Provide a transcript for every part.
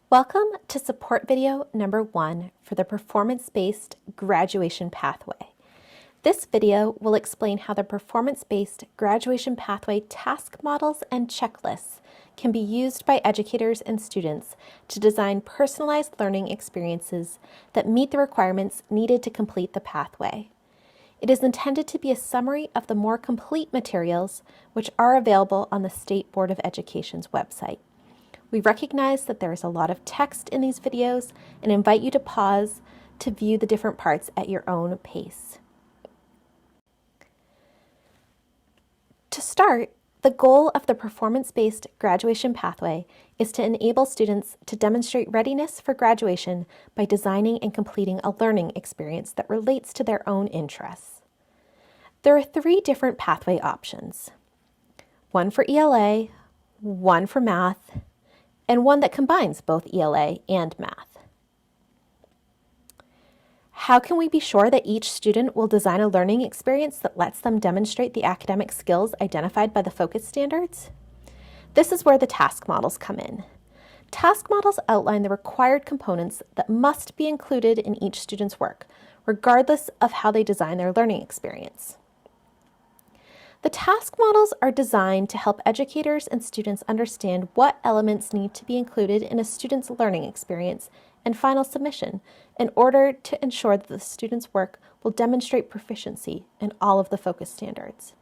Welcome to support video number 1 for the performance-based graduation pathway. This video will explain how the performance-based graduation pathway task models and checklists can be used by educators and students to design personalized learning experiences that meet the requirements needed to complete the pathway. It is intended to be a summary of the more complete materials which are available on the State Board of Education's website. We recognize that there is a lot of text in these videos and invite you to pause to view the different parts at your own pace. To start, the goal of the performance-based graduation pathway is to enable students to demonstrate readiness for graduation by designing and completing a learning experience that relates to their own interests. There are 3 different pathway options: one for ELA, one for math, and one that combines both ELA and math. How can we be sure that each student will design a learning experience that lets them demonstrate the academic skills identified by the focus standards? This is where the task models come in. Task models outline the required components that must be included in each student's work, regardless of how they design their learning experience. The task models are designed to help educators and students understand what elements need to be included in a student's learning experience and final submission in order to ensure that the student's work will demonstrate proficiency in all of the focus standards.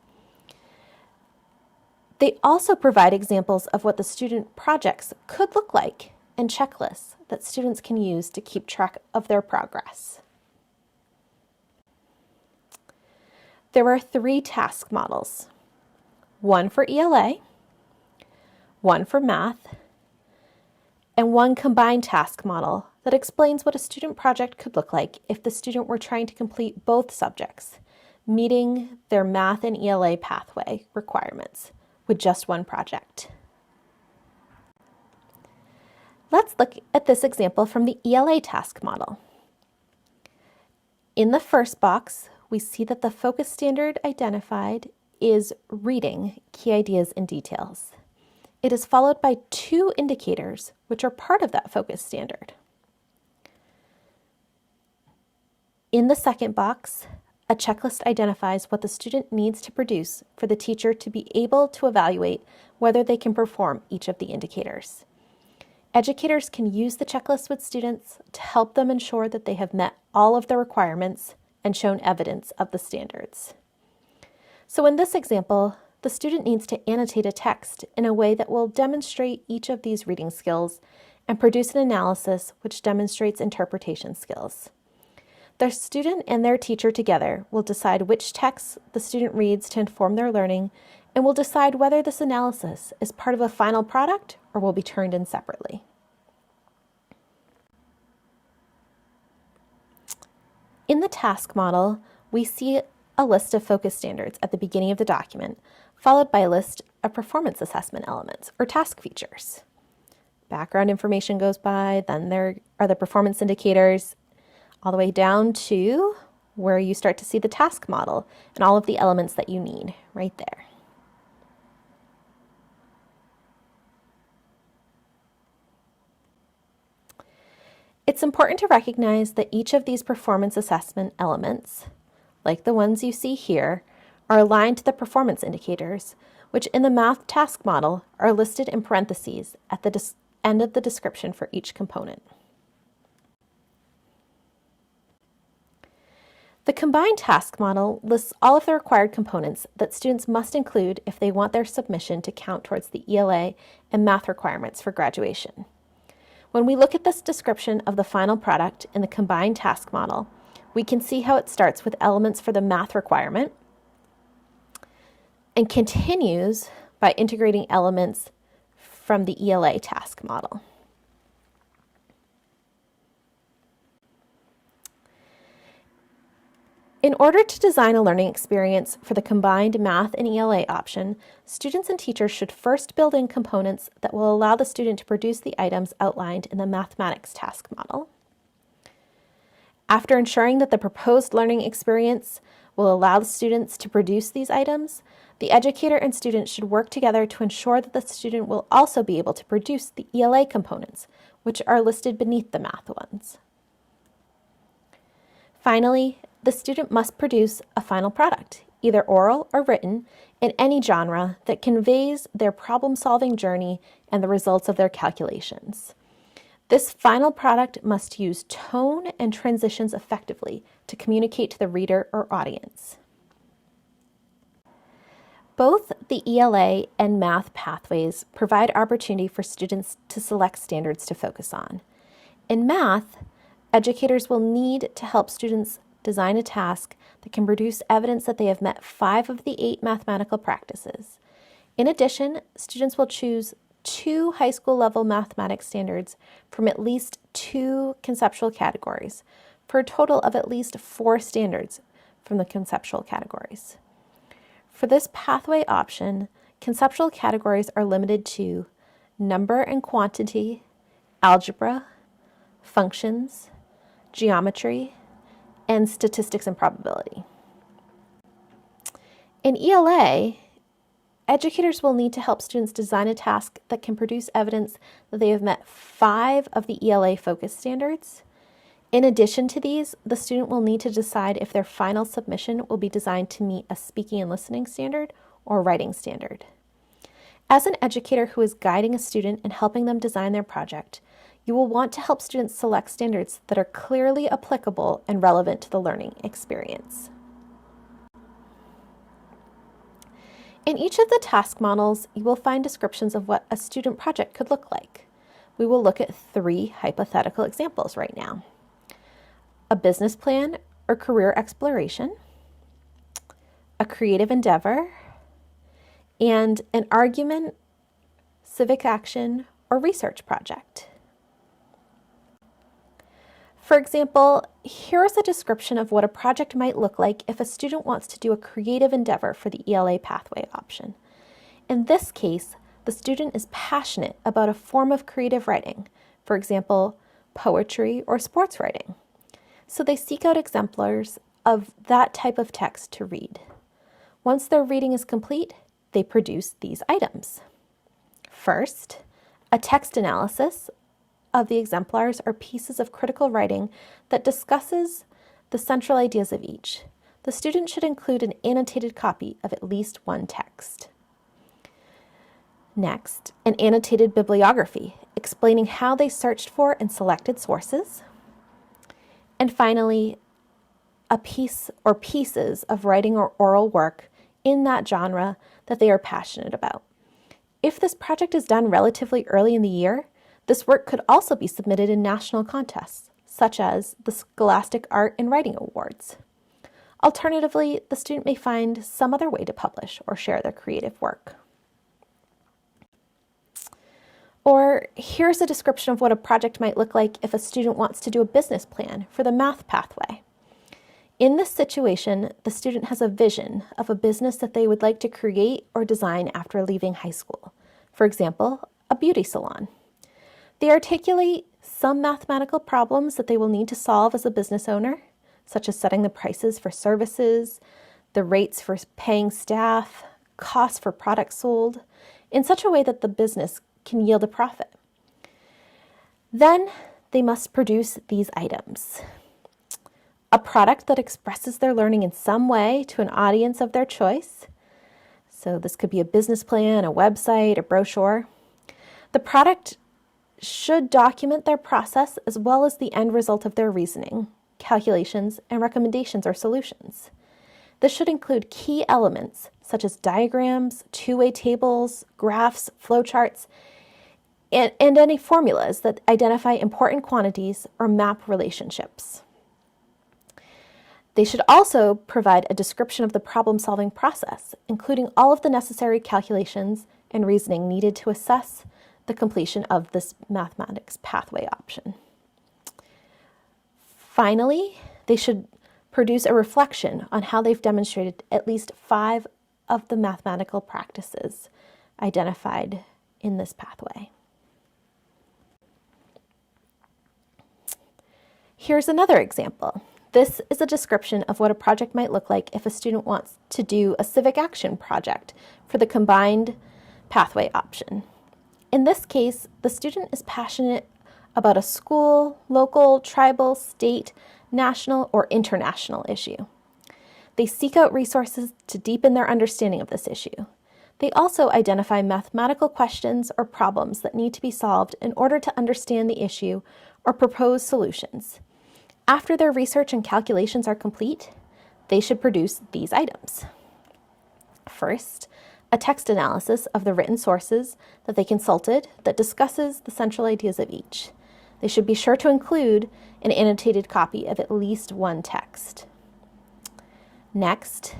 They also provide examples of what the student projects could look like and checklists that students can use to keep track of their progress. There are 3 task models: one for ELA, one for math, and one combined task model that explains what a student project could look like if the student were trying to complete both subjects, meeting their math and ELA pathway requirements with just one project. Let's look at this example from the ELA task model. In the first box, we see that the focus standard identified is reading key ideas and details. It is followed by 2 indicators, which are part of that focus standard. In the second box, a checklist identifies what the student needs to produce for the teacher to be able to evaluate whether they can perform each of the indicators. Educators can use the checklist with students to help them ensure that they have met all of the requirements and shown evidence of the standards. So in this example, the student needs to annotate a text in a way that will demonstrate each of these reading skills and produce an analysis which demonstrates interpretation skills. The student and their teacher together will decide which text the student reads to inform their learning and will decide whether this analysis is part of a final product or will be turned in separately. In the task model, we see a list of focus standards at the beginning of the document, followed by a list of performance assessment elements, or task features. Background information goes by, then there are the performance indicators, all the way down to where you start to see the task model and all of the elements that you need right there. It's important to recognize that each of these performance assessment elements, like the ones you see here, are aligned to the performance indicators, which in the math task model are listed in parentheses at the end of the description for each component. The combined task model lists all of the required components that students must include if they want their submission to count towards the ELA and math requirements for graduation. When we look at this description of the final product in the combined task model, we can see how it starts with elements for the math requirement and continues by integrating elements from the ELA task model. In order to design a learning experience for the combined math and ELA option, students and teachers should first build in components that will allow the student to produce the items outlined in the mathematics task model. After ensuring that the proposed learning experience will allow the students to produce these items, the educator and student should work together to ensure that the student will also be able to produce the ELA components, which are listed beneath the math ones. Finally, the student must produce a final product, either oral or written, in any genre that conveys their problem-solving journey and the results of their calculations. This final product must use tone and transitions effectively to communicate to the reader or audience. Both the ELA and math pathways provide opportunity for students to select standards to focus on. In math, educators will need to help students design a task that can produce evidence that they have met 5 of the 8 mathematical practices. In addition, students will choose 2 high school level mathematics standards from at least 2 conceptual categories, for a total of at least 4 standards from the conceptual categories. For this pathway option, conceptual categories are limited to number and quantity, algebra, functions, geometry, and statistics and probability. In ELA, educators will need to help students design a task that can produce evidence that they have met 5 of the ELA focus standards. In addition to these, the student will need to decide if their final submission will be designed to meet a speaking and listening standard or writing standard. As an educator who is guiding a student and helping them design their project, you will want to help students select standards that are clearly applicable and relevant to the learning experience. In each of the task models, you will find descriptions of what a student project could look like. We will look at 3 hypothetical examples right now: a business plan or career exploration, a creative endeavor, and an argument, civic action, or research project. For example, here is a description of what a project might look like if a student wants to do a creative endeavor for the ELA pathway option. In this case, the student is passionate about a form of creative writing, for example, poetry or sports writing. So they seek out exemplars of that type of text to read. Once their reading is complete, they produce these items. First, a text analysis of the exemplars are pieces of critical writing that discusses the central ideas of each. The student should include an annotated copy of at least one text. Next, an annotated bibliography explaining how they searched for and selected sources. And finally, a piece or pieces of writing or oral work in that genre that they are passionate about. If this project is done relatively early in the year, this work could also be submitted in national contests, such as the Scholastic Art and Writing Awards. Alternatively, the student may find some other way to publish or share their creative work. Or here's a description of what a project might look like if a student wants to do a business plan for the math pathway. In this situation, the student has a vision of a business that they would like to create or design after leaving high school. For example, a beauty salon. They articulate some mathematical problems that they will need to solve as a business owner, such as setting the prices for services, the rates for paying staff, costs for products sold, in such a way that the business can yield a profit. Then they must produce these items: a product that expresses their learning in some way to an audience of their choice. So this could be a business plan, a website, a brochure. The product should document their process as well as the end result of their reasoning, calculations, and recommendations or solutions. This should include key elements such as diagrams, two-way tables, graphs, flowcharts, and any formulas that identify important quantities or map relationships. They should also provide a description of the problem-solving process, including all of the necessary calculations and reasoning needed to assess the completion of this mathematics pathway option. Finally, they should produce a reflection on how they've demonstrated at least 5 of the mathematical practices identified in this pathway. Here's another example. This is a description of what a project might look like if a student wants to do a civic action project for the combined pathway option. In this case, the student is passionate about a school, local, tribal, state, national, or international issue. They seek out resources to deepen their understanding of this issue. They also identify mathematical questions or problems that need to be solved in order to understand the issue or propose solutions. After their research and calculations are complete, they should produce these items. First, a text analysis of the written sources that they consulted that discusses the central ideas of each. They should be sure to include an annotated copy of at least one text. Next,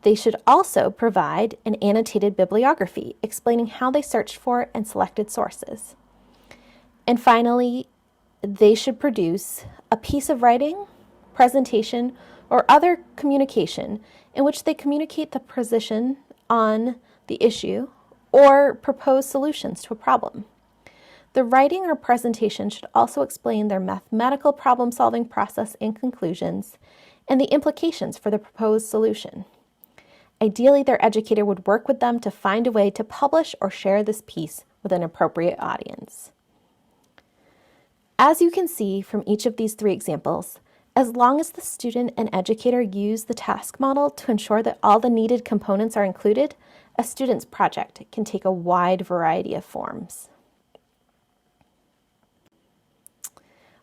they should also provide an annotated bibliography explaining how they searched for and selected sources. And finally, they should produce a piece of writing, presentation, or other communication in which they communicate the position on the issue or propose solutions to a problem. The writing or presentation should also explain their mathematical problem-solving process and conclusions and the implications for the proposed solution. Ideally, their educator would work with them to find a way to publish or share this piece with an appropriate audience. As you can see from each of these three examples, as long as the student and educator use the task model to ensure that all the needed components are included, a student's project can take a wide variety of forms.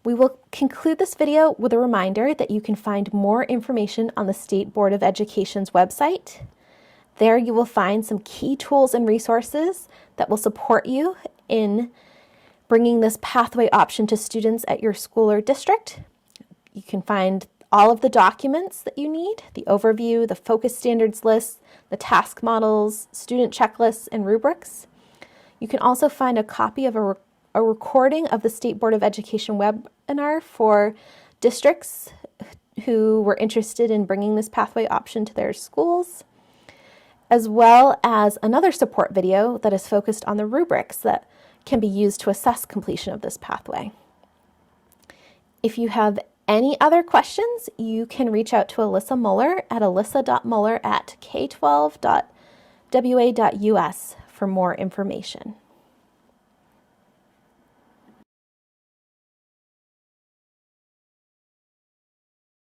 We will conclude this video with a reminder that you can find more information on the State Board of Education's website. There you will find some key tools and resources that will support you in bringing this pathway option to students at your school or district. You can find all of the documents that you need, the overview, the focus standards list, the task models, student checklists, and rubrics. You can also find a copy of a recording of the State Board of Education webinar for districts who were interested in bringing this pathway option to their schools, as well as another support video that is focused on the rubrics that can be used to assess completion of this pathway. If you have any other questions, you can reach out to Alyssa Muller at alyssa.muller@k12.wa.us for more information.